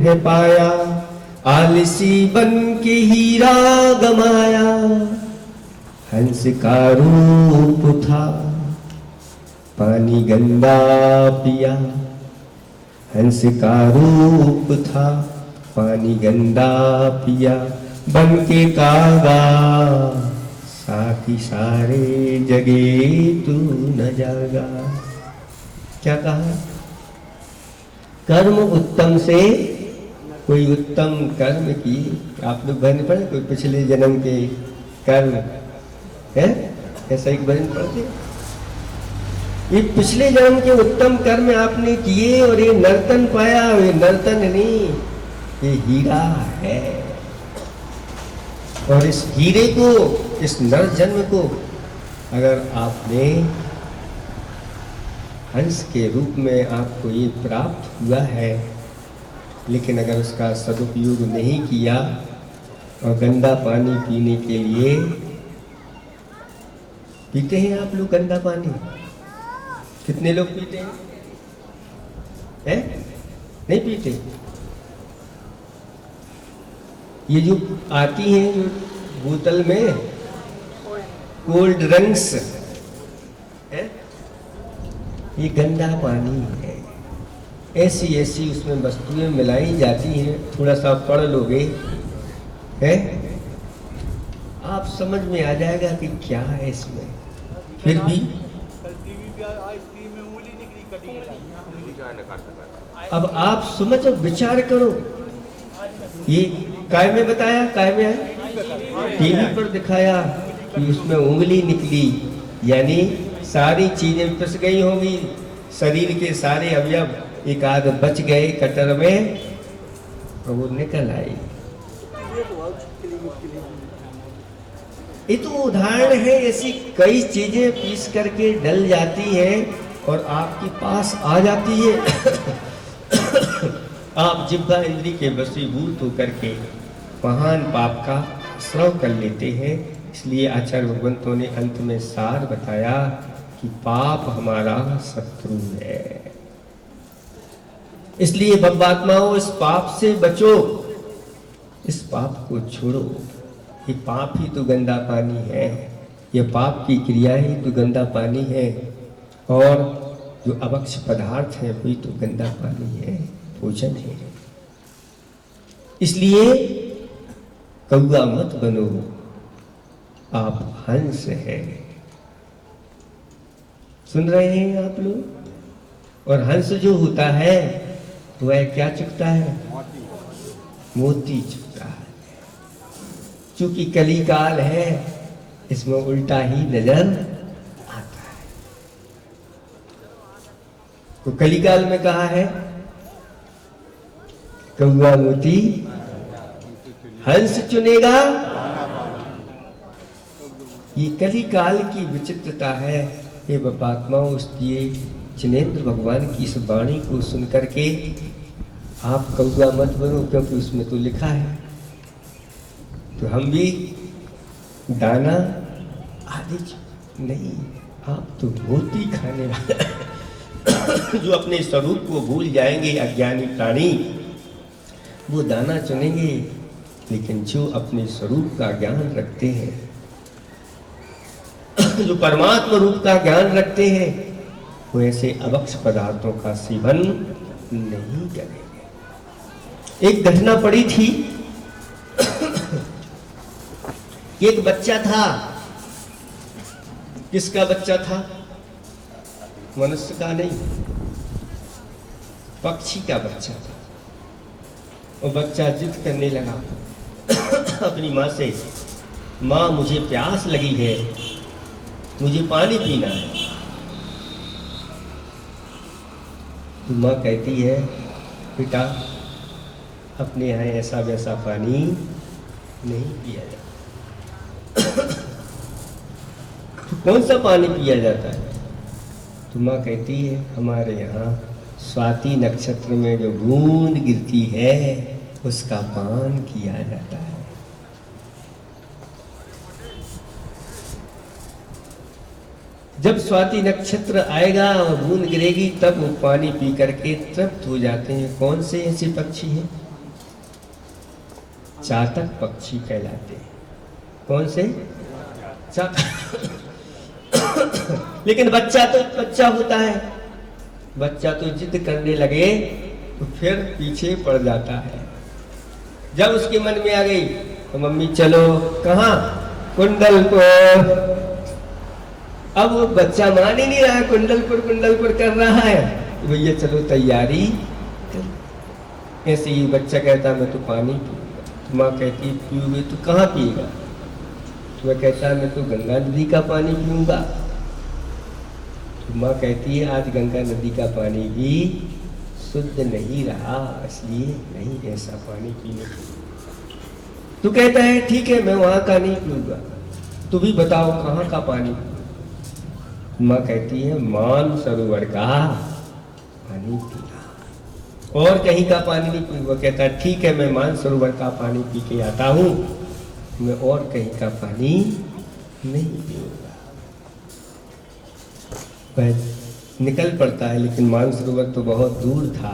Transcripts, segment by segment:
है पाया, आलसी बन के हीरा गमाया। हंस का रूप था, पानी गंदा पिया। हंस का रूप था, पानी गंदा पिया। बन के कागा, साथी सारे जगे तू न जागा। क्या कहा? कर्म उत्तम से कोई उत्तम कर्म की। आप लोग भजन पढ़े कोई पिछले जन्म के कर्म है? ऐसा एक भजन पढ़ते? ये पिछले जन्म के उत्तम कर्म आपने किए और ये नर्तन पाया। ये नर्तन नहीं, ये हीरा है। और इस हीरे को, इस नर जन्म को अगर आपने हंस के रूप में आपको ये प्राप्त हुआ है, लेकिन अगर उसका सदुपयोग नहीं किया और गंदा पानी पीने के लिए पीते हैं आप लोग गंदा पानी? कितने लोग पीते हैं? नहीं पीते। ये जो आती हैं जो बोतल में कोल्ड ड्रिंक्स है, ये गंदा पानी है। ऐसी ऐसी उसमें वस्तुएं मिलाई जाती हैं। थोड़ा सा पढ़ लोगे है, आप समझ में आ जाएगा कि क्या है इसमें। फिर भी अब आप समझो, विचार करो। ये काय में बताया, काय में है, टीवी पर दिखाया कि उसमें उंगली निकली, यानी सारी चीजें पिस गई होंगी, शरीर के सारे अवयव एक आध बच गए कटर में और वो निकल आई। ये तो उदाहरण है। ऐसी कई चीजें पीस करके डल जाती हैं और आपके पास आ जाती है। आप जिह्वा इंद्री के वशीभूत होकर के महान पाप का श्रव कर लेते हैं। इसलिए आचार्य भगवंतों ने अंत में सार बताया कि पाप हमारा शत्रु है। इसलिए बब्बात्माओं, इस पाप से बचो, इस पाप को छोड़ो। ये पाप ही तो गंदा पानी है, ये पाप की क्रिया ही तो गंदा पानी है, और जो अवक्ष पदार्थ है वही तो गंदा पानी है, भोजन है। इसलिए कौआ मत बनो, आप हंस हैं। सुन रहे हैं आप लोग? और हंस जो होता है वह क्या चुगता है? मोती चुगता है। चूंकि कलिकाल है, इसमें उल्टा ही नजर आता है। तो कलिकाल में कहा है कौआ मोती हंस चुनेगा। ये कलिकाल की विचित्रता है। ये बात्माओं, इसलिए जिनेंद्र भगवान की इस वाणी को सुनकर के आप कौआ मत बनो, क्योंकि उसमें तो लिखा है। तो हम भी दाना आदि नहीं, आप तो मोती खाने वाले जो अपने स्वरूप को भूल जाएंगे अज्ञानी प्राणी, वो दाना चुनेंगे। लेकिन जो अपने स्वरूप का ज्ञान रखते हैं, जो परमात्मा रूप का ज्ञान रखते हैं, वो ऐसे अवक्ष पदार्थों का सेवन नहीं करेंगे। एक घटना पड़ी थी। एक बच्चा था। किसका बच्चा था? मनुष्य का नहीं, पक्षी का बच्चा था। वो बच्चा जिद करने लगा अपनी माँ से, माँ मुझे प्यास लगी है, मुझे पानी पीना है। तो माँ कहती है, बेटा अपने यहाँ ऐसा वैसा पानी नहीं पिया जाता। तो कौन सा पानी पिया जाता है? तो माँ कहती है, हमारे यहाँ स्वाति नक्षत्र में जो बूंद गिरती है उसका पान किया जाता है। जब स्वाति नक्षत्र आएगा और बूंद गिरेगी तब वो पानी पी करके तृप्त हो जाते हैं। कौन से ऐसे पक्षी हैं? चातक पक्षी कहलाते हैं। कौन से? चातक। लेकिन बच्चा तो बच्चा होता है, बच्चा तो जिद करने लगे तो फिर पीछे पड़ जाता है। जब उसके मन में आ गई तो मम्मी चलो, कहाँ? कुंडलपुर। अब वो बच्चा मान ही नहीं रहा है, कुंडलपुर कर रहा है। तो भैया चलो तैयारी कर। ऐसे ही बच्चा कहता मैं तो पानी पीऊंगा। तो माँ कहती पियोगे तो कहाँ पिएगा? तो वह कहता मैं तो गंगा नदी का पानी पीऊंगा। तो माँ कहती है आज गंगा नदी का पानी भी शुद्ध नहीं रहा, इसलिए नहीं ऐसा पानी पीने को। तो कहता है ठीक है मैं वहां का नहीं पीऊंगा, तू भी बताओ कहाँ का पानी? माँ कहती है मान सरोवर का पानी पीना, और कहीं का पानी नहीं पीऊंगा। कहता है ठीक है मैं मान सरोवर का पानी पी के आता हूँ, मैं और कहीं का पानी नहीं पीऊंगा। वह निकल पड़ता है, लेकिन मानसरोवर तो बहुत दूर था।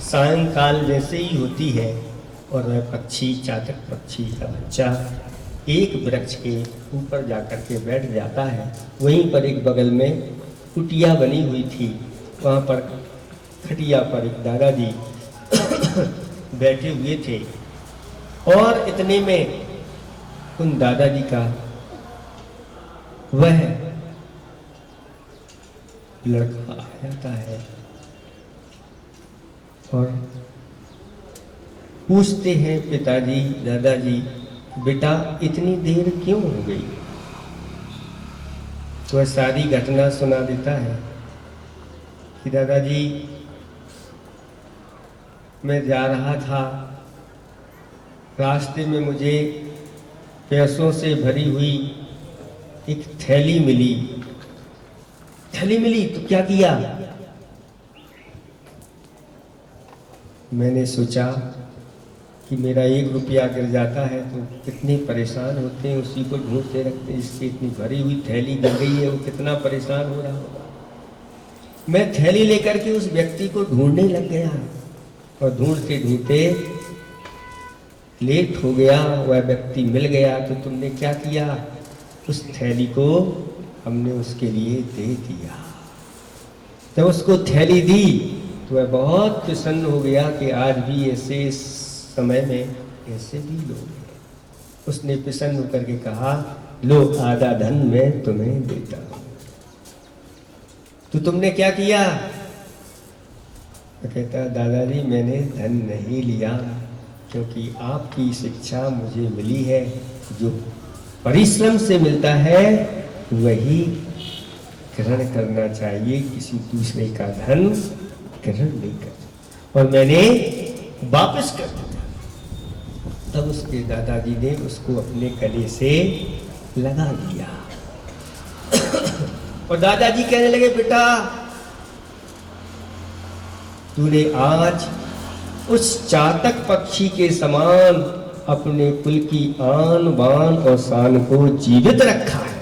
सायंकाल जैसे ही होती है और वह पक्षी, चातक पक्षी का बच्चा एक वृक्ष के ऊपर जाकर के बैठ जाता है। वहीं पर एक बगल में कुटिया बनी हुई थी, वहाँ पर खटिया पर एक दादाजी बैठे हुए थे। और इतने में उन दादाजी का वह लड़का आ जाता है और पूछते हैं पिताजी, दादाजी बेटा इतनी देर क्यों हो गई? तो वह सारी घटना सुना देता है कि दादाजी मैं जा रहा था, रास्ते में मुझे पैसों से भरी हुई एक थैली मिली। थैली मिली तो क्या किया? मैंने सोचा कि मेरा 1 रुपया गिर जाता है तो कितने परेशान होते हैं, उसी को ढूंढते रखते हैं। इसकी इतनी भरी हुई थैली गिर गई है, वो कितना परेशान हो रहा होगा। मैं थैली लेकर के उस व्यक्ति को ढूंढने लग गया और ढूंढते ढूंढते लेट हो गया। वह व्यक्ति मिल गया तो तुमने क्या किया? उस थैली को हमने उसके लिए दे दिया। जब उसको थैली दी तो वह बहुत प्रसन्न हो गया कि आज भी ऐसे समय में ऐसे भी लोग हैं। उसने प्रसन्न होकर के कहा लो आधा धन मैं तुम्हें देता हूं। तो तुमने क्या किया? तो कहता दादाजी मैंने धन नहीं लिया, क्योंकि आपकी शिक्षा मुझे मिली है, जो परिश्रम से मिलता है वही ग्रहण करना चाहिए, किसी दूसरे का धन ग्रहण नहीं करना। और मैंने वापस कर दिया। तब उसके दादाजी ने उसको अपने गले से लगा दिया। और दादाजी कहने लगे बेटा तूने आज उस चातक पक्षी के समान अपने कुल की आन बान और शान को जीवित रखा है।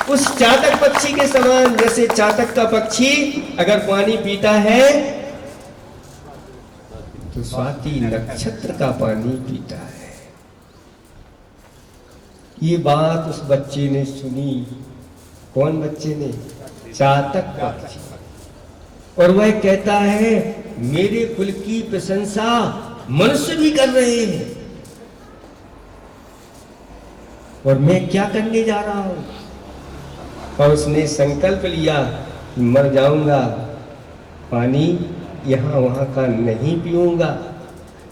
उस चातक पक्षी के समान, जैसे चातक का पक्षी अगर पानी पीता है तो स्वाति नक्षत्र का पानी पीता है। ये बात उस बच्चे ने सुनी। कौन बच्चे ने? चातक पक्षी। और वह कहता है मेरे कुल की प्रशंसा मनुष्य भी कर रहे हैं, और मैं क्या करने जा रहा हूं? और उसने संकल्प लिया मर जाऊंगा, पानी यहां वहां का नहीं पीऊंगा।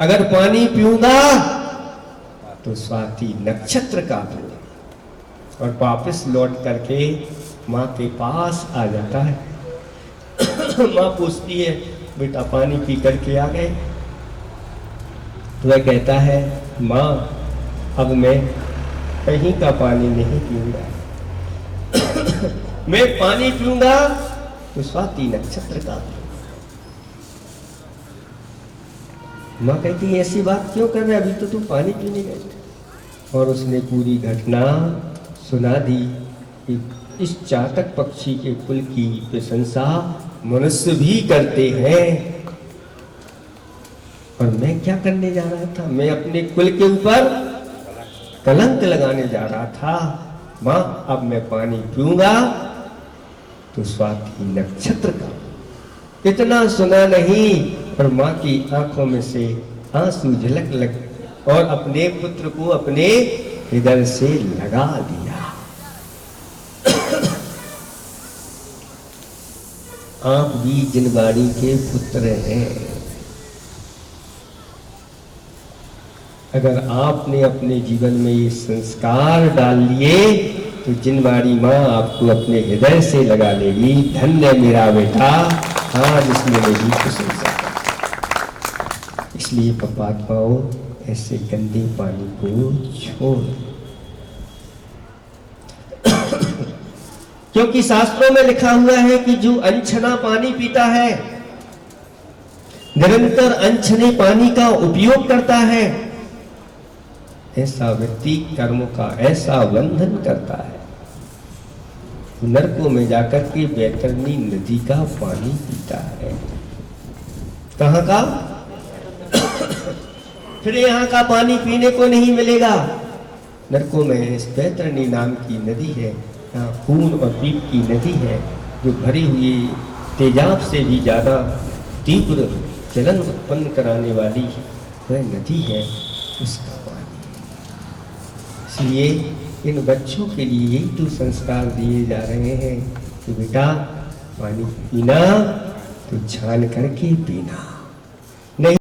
अगर पानी पीऊंगा तो स्वाति नक्षत्र का पीऊंगा। और वापस लौट करके माँ के पास आ जाता है। माँ पूछती है बेटा पानी पी करके आ गए? वह कहता है माँ अब मैं कहीं का पानी नहीं पीऊंगा, मैं पानी पीऊंगा तो स्वाति नक्षत्र का। माँ कहती है ऐसी बात क्यों कर रहे, अभी तो तू पानी पीने गए थे। और उसने पूरी घटना सुना दी कि इस चातक पक्षी के कुल की प्रशंसा मनुष्य भी करते हैं, और मैं क्या करने जा रहा था? मैं अपने कुल के ऊपर कलंक लगाने जा रहा था। माँ, अब मैं पानी पीऊंगा तो स्वाति नक्षत्र का। इतना सुना नहीं और माँ की आंखों में से आंसू झलक लग और अपने पुत्र को अपने हृदय से लगा दिया। आप भी जिनवाड़ी के पुत्र हैं। अगर आपने अपने जीवन में ये संस्कार डाल लिए तो जिनवाड़ी माँ आपको अपने हृदय से लगा लेगी। धन्य मेरा बेटा, हाँ जिसमें मेरी प्रशंसा। इसलिए पापात्माओं, ऐसे गंदे पानी को छोड़, क्योंकि शास्त्रों में लिखा हुआ है कि जो अनछना पानी पीता है, निरंतर अनछने पानी का उपयोग करता है, ऐसा व्यक्ति कर्म का ऐसा बंधन करता है, नरकों में जाकर के बैतरणी नदी का पानी पीता है। कहाँ का? फिर यहाँ का पानी पीने को नहीं मिलेगा। नरकों में इस बैतरणी नाम की नदी है, यहाँ खून और पीप की नदी है, जो भरी हुई तेजाब से भी ज्यादा तीव्र जलन उत्पन्न कराने वाली वह नदी है, उसका पानी। इसलिए इन बच्चों के लिए यही तो संस्कार दिए जा रहे हैं कि बेटा पानी पीना तो छान करके पीना।